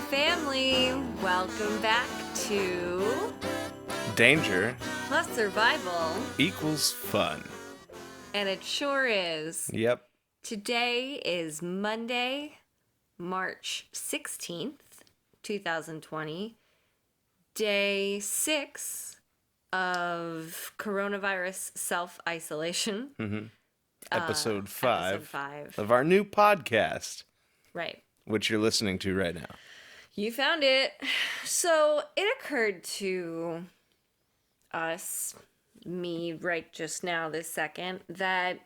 family. Welcome back to Danger Plus Survival. equals fun. And it sure is. Yep. Today is Monday, March 16th, 2020. Day 6 of coronavirus self-isolation. Mm-hmm. Episode 5 Episode 5. of our new podcast, Right. which you're listening to right now. You found it. So it occurred to us, me right just now, this second, that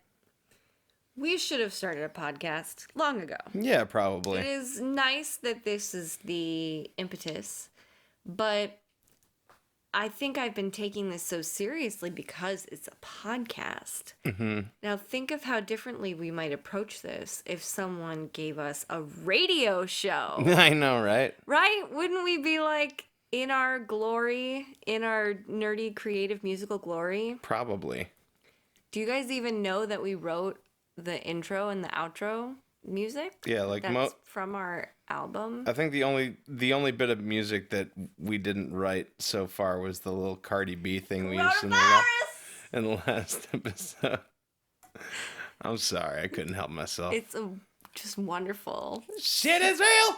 we should have started a podcast long ago. Yeah, probably. It is nice that this is the impetus, but I think I've been taking this so seriously because it's a podcast. Mm-hmm. Now think of how differently we might approach this if someone gave us a radio show. I know, right? Right? Wouldn't we be like in our glory, in our nerdy, creative, musical glory? Probably. Do you guys even know that we wrote the intro and the outro music? Yeah, like That's from our album. I think the only bit of music that we didn't write so far was the little Cardi B thing we used in the last episode. I'm sorry, I couldn't help myself. It's just wonderful. Shit is real!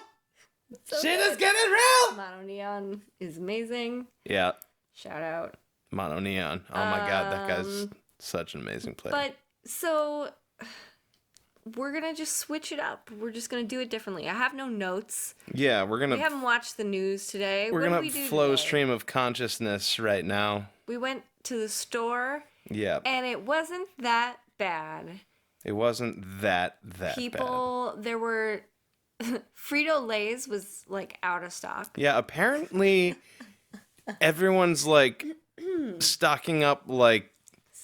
So Shit good. is getting real! Mono Neon is amazing. Yeah. Shout out. Mono Neon. Oh my god, that guy's such an amazing player. But, so, we're going to just switch it up. We're just going to do it differently. I have no notes. Yeah, we haven't watched the news today. We're What gonna did we do flow today? stream of consciousness right now. We went to the store, Yeah. and it wasn't that bad. It wasn't that People, there were... Frito-Lay's was, like, out of stock. bad. Yeah, apparently everyone's, like, stocking up, like,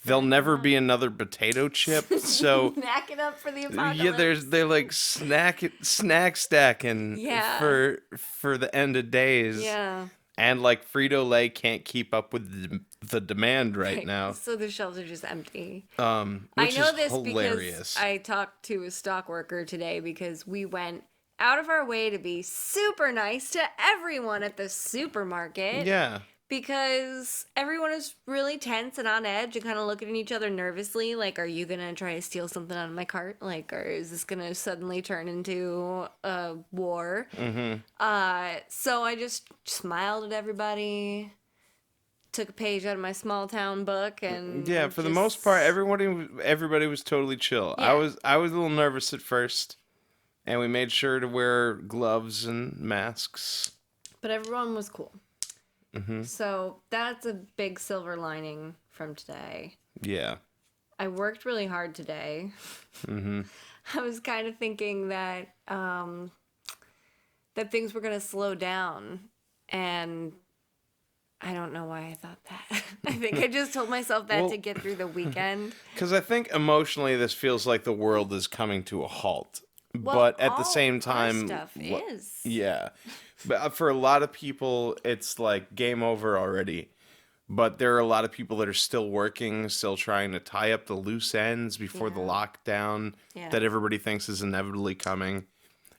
there'll never be another potato chip, so... Snack it up for the apocalypse. Yeah, they're like snack stacking Yeah. for the end of days. Yeah. And like Frito-Lay can't keep up with the demand right now. So the shelves are just empty. Which I know is this hilarious. because I talked to a stock worker today because we went out of our way to be super nice to everyone at the supermarket. Yeah. Because everyone is really tense and on edge and kind of looking at each other nervously. Like, are you going to try to steal something out of my cart? Like, or is this going to suddenly turn into a war? Mm-hmm. So I just smiled at everybody, took a page out of my small town book, and Yeah, for the most part, everybody was totally chill. Yeah. I was a little nervous at first, and we made sure to wear gloves and masks. But everyone was cool. Mm-hmm. So that's a big silver lining from today. Yeah. I worked really hard today. Mm-hmm. I was kind of thinking that that things were going to slow down, and I don't know why I thought that. I think I just told myself that to get through the weekend. Because I think emotionally this feels like the world is coming to a halt. Well, but at the all same our time... stuff is. Yeah. But for a lot of people, it's like game over already. But there are a lot of people that are still working, still trying to tie up the loose ends before the lockdown that everybody thinks is inevitably coming.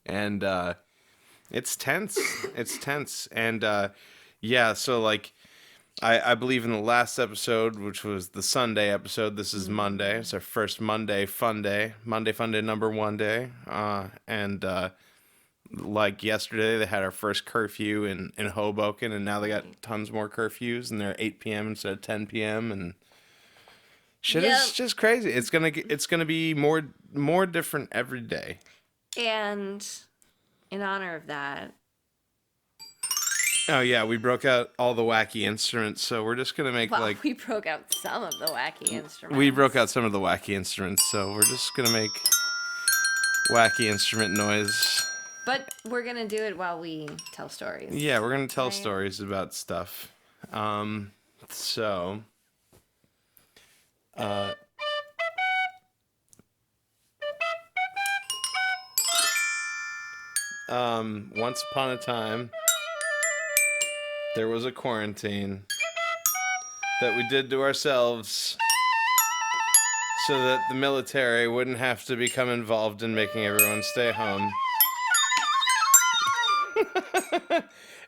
And it's tense. It's tense. And yeah, so like I believe in the last episode, which was the Sunday episode, this is Monday. It's our first Monday fun day. Monday fun day number 1 day. And like yesterday, they had our first curfew in Hoboken, and now they got tons more curfews, and they're 8 p.m. instead of 10 p.m. and shit is just crazy. It's gonna be more different every day. And in honor of that, Oh yeah, we broke out all the wacky instruments, so we're just gonna make we broke out some of the wacky instruments. we broke out some of the wacky instruments, so we're just gonna make wacky instrument noise. But we're going to do it while we tell stories. Yeah, we're going to tell Right. stories about stuff. So... once upon a time, there was a quarantine that we did to ourselves so that the military wouldn't have to become involved in making everyone stay home.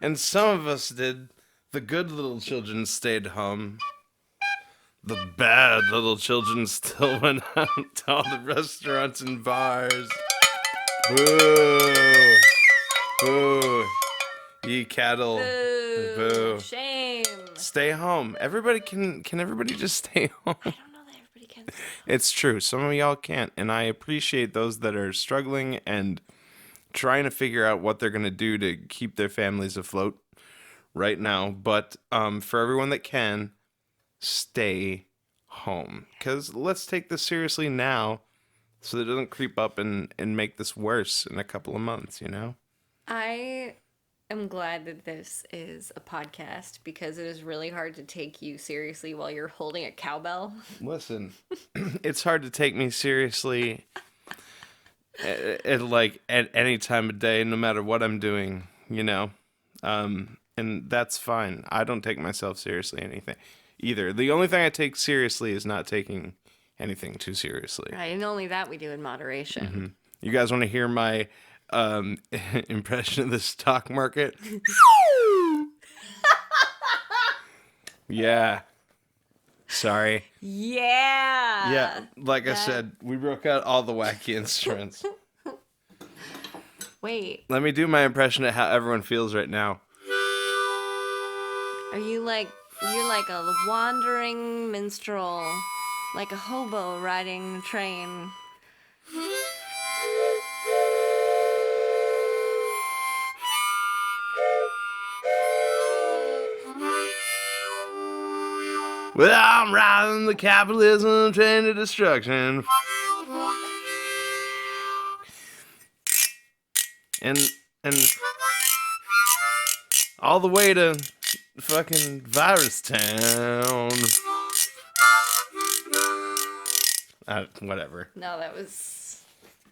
And some of us did. The good little children stayed home. The bad little children still went out to all the restaurants and bars. Boo! Boo! Ye cattle. Boo. Boo. Shame. Stay home. Everybody can everybody just stay home? I don't know that everybody can. It's true. Some of y'all can't, and I appreciate those that are struggling and trying to figure out what they're going to do to keep their families afloat right now. But for everyone that can, stay home. Because let's take this seriously now so that it doesn't creep up and make this worse in a couple of months, you know? I am glad that this is a podcast because it is really hard to take you seriously while you're holding a cowbell. Listen, it's hard to take me seriously at any time of day, no matter what I'm doing, you know? And that's fine. I don't take myself seriously anything either. The only thing I take seriously is not taking anything too seriously. Right, and only that we do in moderation. Mm-hmm. You guys want to hear my impression of the stock market? Yeah. Sorry. Yeah. Yeah, like I said, we broke out all the wacky instruments. Wait, Let me do my impression of how everyone feels right now. are you like, you're like a wandering minstrel, like a hobo riding the train. Well, I'm riding the capitalism train to destruction. And all the way to fucking Virus Town. Whatever. No, that was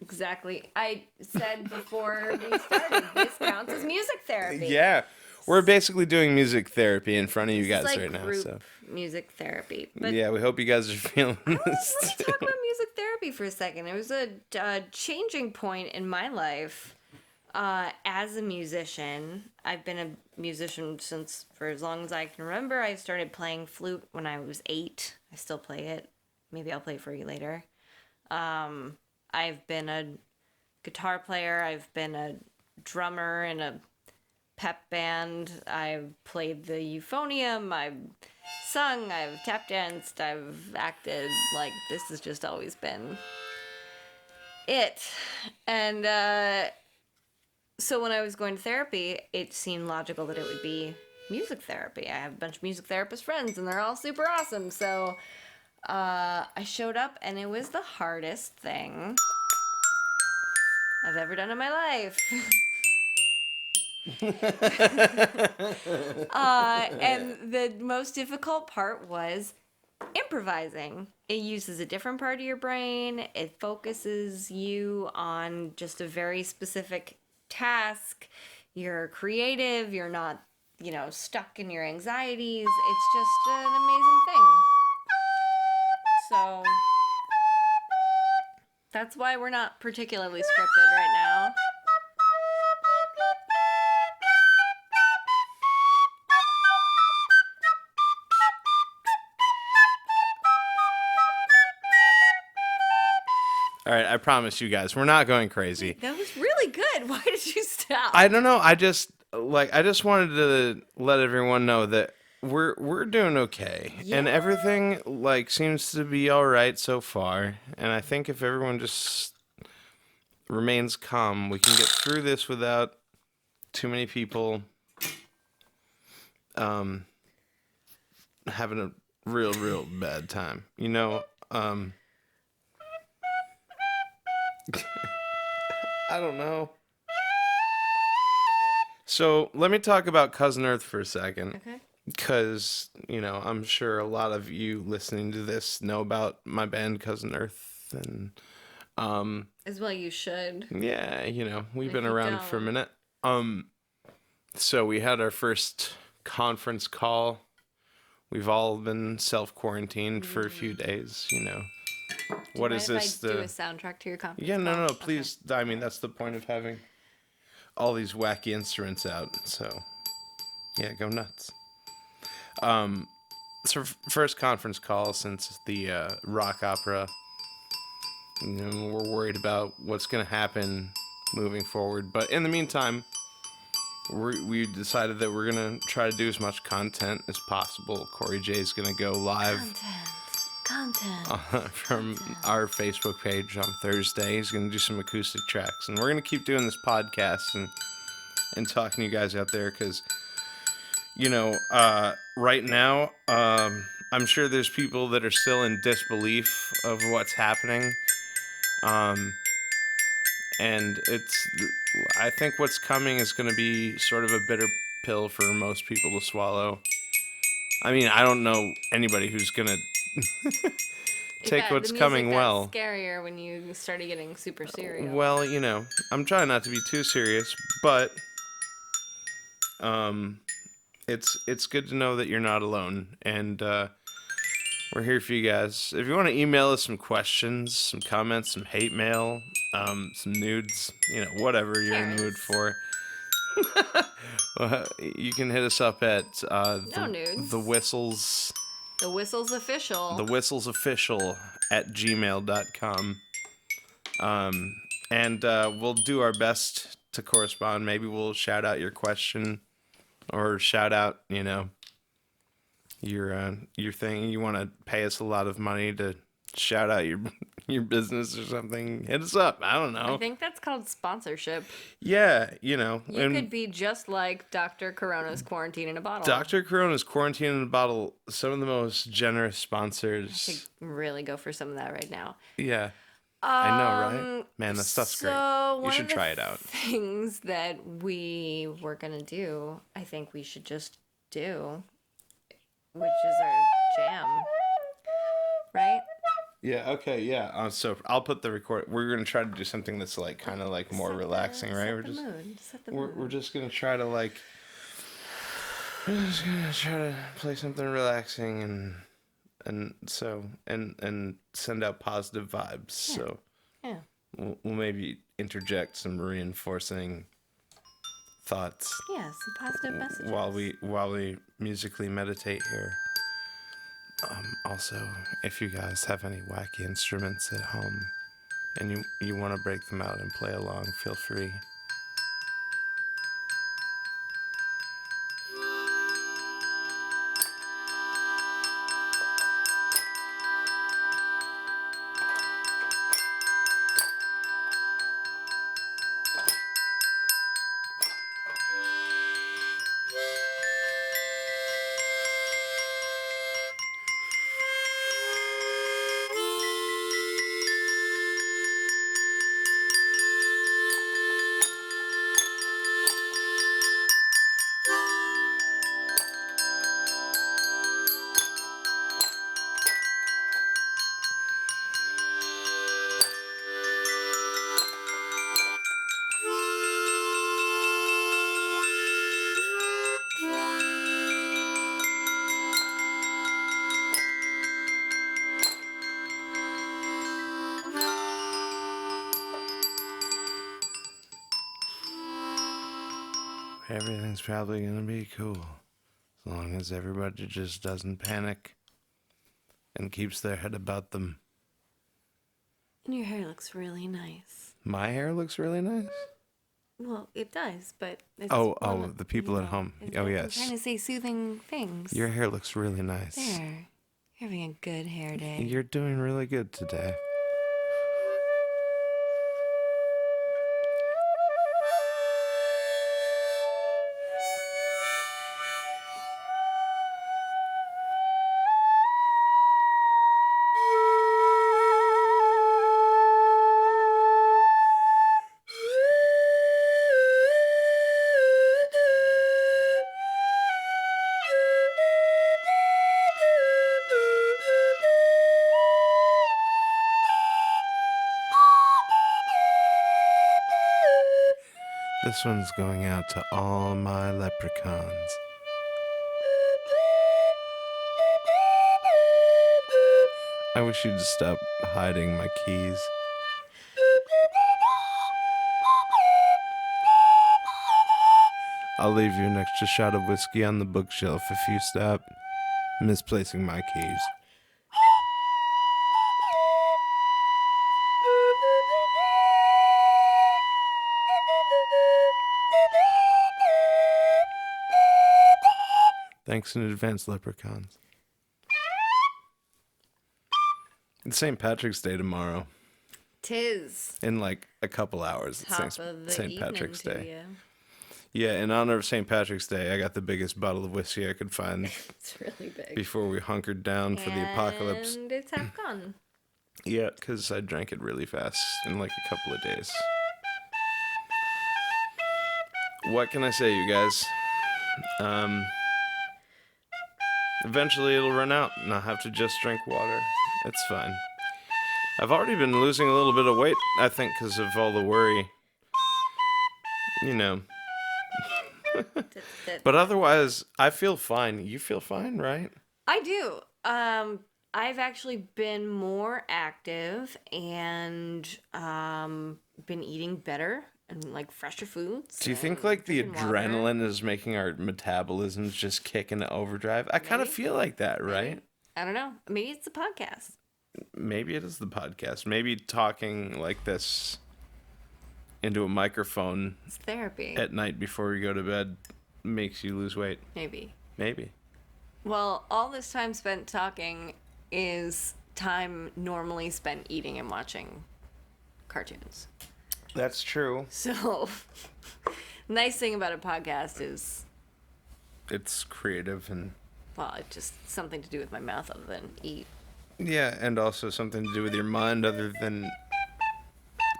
exactly. I said before we started, this counts as music therapy. Yeah. We're basically doing music therapy in front of you guys It's like right now. group So music therapy. But yeah, we hope you guys are feeling this. let's too. talk about music therapy for a second. It was a changing point in my life as a musician. I've been a musician since for as long as I can remember. I started playing flute when I was 8. I still play it. Maybe I'll play for you later. I've been a guitar player. I've been a drummer in a pep band. I've played the euphonium. I've sung. I've tap danced. I've acted. Like, this has just always been it. And so when I was going to therapy, it seemed logical that it would be music therapy. I have a bunch of music therapist friends, and they're all super awesome. So I showed up, and it was the hardest thing I've ever done in my life. And the most difficult part was improvising. It uses a different part of your brain. It focuses you on just a very specific task. You're creative. You're not, stuck in your anxieties. It's just an amazing thing. So that's why we're not particularly scripted right now. All right, I promise you guys, we're not going crazy. That was really good. Why did you stop? I don't know. I just wanted to let everyone know that we're doing okay, and everything seems to be all right so far. And I think if everyone just remains calm, we can get through this without too many people having a real bad time. I don't know. So let me talk about Cousin Earth for a second. Okay. Because, I'm sure a lot of you listening to this know about my band Cousin Earth. And, As well you should. yeah, we've If been you around for a don't. minute. So we had our first conference call. We've all been self-quarantined for a few days, What is Mind this? if I do a soundtrack to your conference Yeah, no, call? please. I mean, that's the point of having all these wacky instruments out. So, yeah, go nuts. It's our first conference call since the rock opera. You know, we're worried about what's going to happen moving forward. But in the meantime, we decided that we're going to try to do as much content as possible. Corey J is going to go live from our Facebook page on Thursday. He's going to do some acoustic tracks. And we're going to keep doing this podcast and talking to you guys out there because, you know, right now, I'm sure there's people that are still in disbelief of what's happening. And I think what's coming is going to be sort of a bitter pill for most people to swallow. I mean, I don't know anybody who's going to take what's coming well. The music got scarier when you started getting super serious. Well, you know, I'm trying not to be too serious, but it's good to know that you're not alone, and we're here for you guys. If you want to email us some questions, some comments, some hate mail, some nudes, you know, whatever you're in the mood for, you can hit us up at nudes. The Whistles. The Whistles Official. The Whistles Official at gmail.com. And we'll do our best to correspond. Maybe we'll shout out your question or shout out, you know, your thing. You want to pay us a lot of money to shout out your business or something, hit us up. I don't know. I think that's called sponsorship. Yeah, you know. You could be just like Dr. Corona's Quarantine in a Bottle. Dr. Corona's Quarantine in a Bottle, some of the most generous sponsors. I should really go for some of that right now. Yeah. I know, right? Man, that stuff's great. You should try it out. Things that we were going to do, I think we should just do, which is our jam. Right? Yeah, okay, yeah. So I'll put the record. We're going to try to do something that's like kind of like more relaxing, right? We're just going to try to like we're just going to try to play something relaxing and send out positive vibes. Yeah. So yeah. We'll maybe interject some reinforcing thoughts. Yeah, some positive messages. While we musically meditate here. Also, if you guys have any wacky instruments at home and you want to break them out and play along, feel free. Everything's probably gonna be cool as long as everybody just doesn't panic and keeps their head about them. And your hair looks really nice. My hair looks really nice? Well, it does, but it's the people at home. Oh, yes. I'm trying to say soothing things. Your hair looks really nice. There. You're having a good hair day. You're doing really good today. This one's going out to all my leprechauns. I wish you'd stop hiding my keys. I'll leave you an extra shot of whiskey on the bookshelf if you stop misplacing my keys. Thanks in advance, leprechauns. It's St. Patrick's Day tomorrow. 'Tis. In like a couple hours. It's Top of the St. Patrick's evening to Day. ya. Yeah, in honor of St. Patrick's Day, I got the biggest bottle of whiskey I could find It's really big. before we hunkered down for the apocalypse. And it's half gone. Yeah, because I drank it really fast in like a couple of days. What can I say, you guys? Eventually it'll run out and I'll have to just drink water. It's fine. I've already been losing a little bit of weight, I think, because of all the worry. You know. But otherwise, I feel fine. You feel fine, right? I do. I've actually been more active and been eating better and like fresher foods. Do you think like the drinking water. adrenaline is making our metabolisms just kick into overdrive? I kind of Maybe. feel like that, right? I don't know. Maybe it's the podcast. Maybe it is the podcast. Maybe talking like this into a microphone It's therapy. at night before you go to bed makes you lose weight. Maybe. Maybe. Well, all this time spent talking is time normally spent eating and watching cartoons. That's true. So, nice thing about a podcast is, It's creative and well, it's just something to do with my mouth other than eat. yeah, and also something to do with your mind other than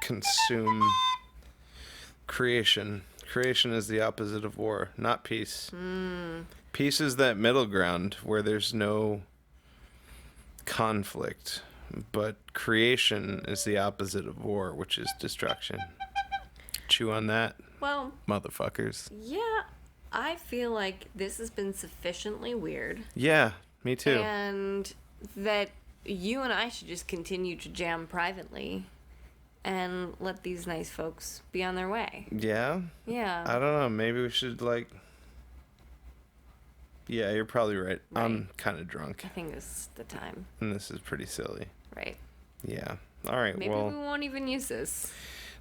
consume creation. Creation is the opposite of war, not peace. Peace is that middle ground where there's no conflict, but creation is the opposite of war, which is destruction. Chew on that, Well, motherfuckers. yeah, I feel like this has been sufficiently weird, Yeah, me too. and that you and I should just continue to jam privately and let these nice folks be on their way. Yeah? Yeah. I don't know. Maybe we should, like... Yeah, you're probably right. I'm kind of drunk, I think this is the time, and this is pretty silly. right? Yeah. All right, Maybe well... we won't even use this.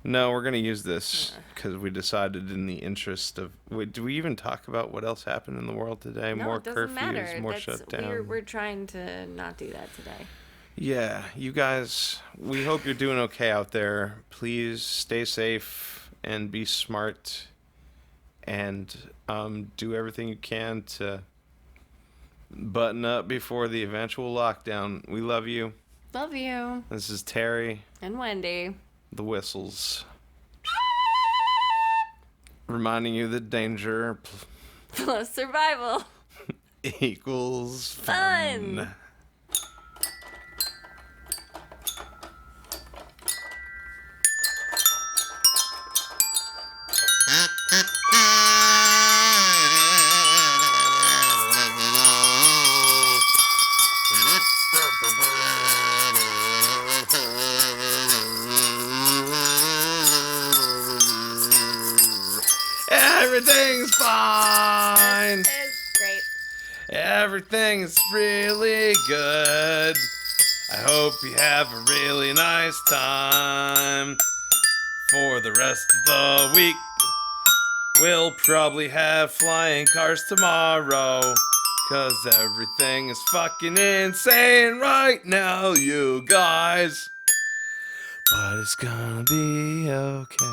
No, we're going to use this because we decided in the interest of... Wait, do we even talk about what else happened in the world today? No, More it doesn't curfews, matter. more That's, shutdown. we're trying to not do that today. Yeah, you guys, we hope you're doing okay out there. Please stay safe and be smart and do everything you can to button up before the eventual lockdown. We love you. Love you. This is Terry, And Wendy. the whistles, reminding you that danger Plus survival. equals Fun. fun. Everything's fine. It's great. Everything's really good. I hope you have a really nice time. For the rest of the week, we'll probably have flying cars tomorrow. 'Cause everything is fucking insane right now, you guys. But it's gonna be okay.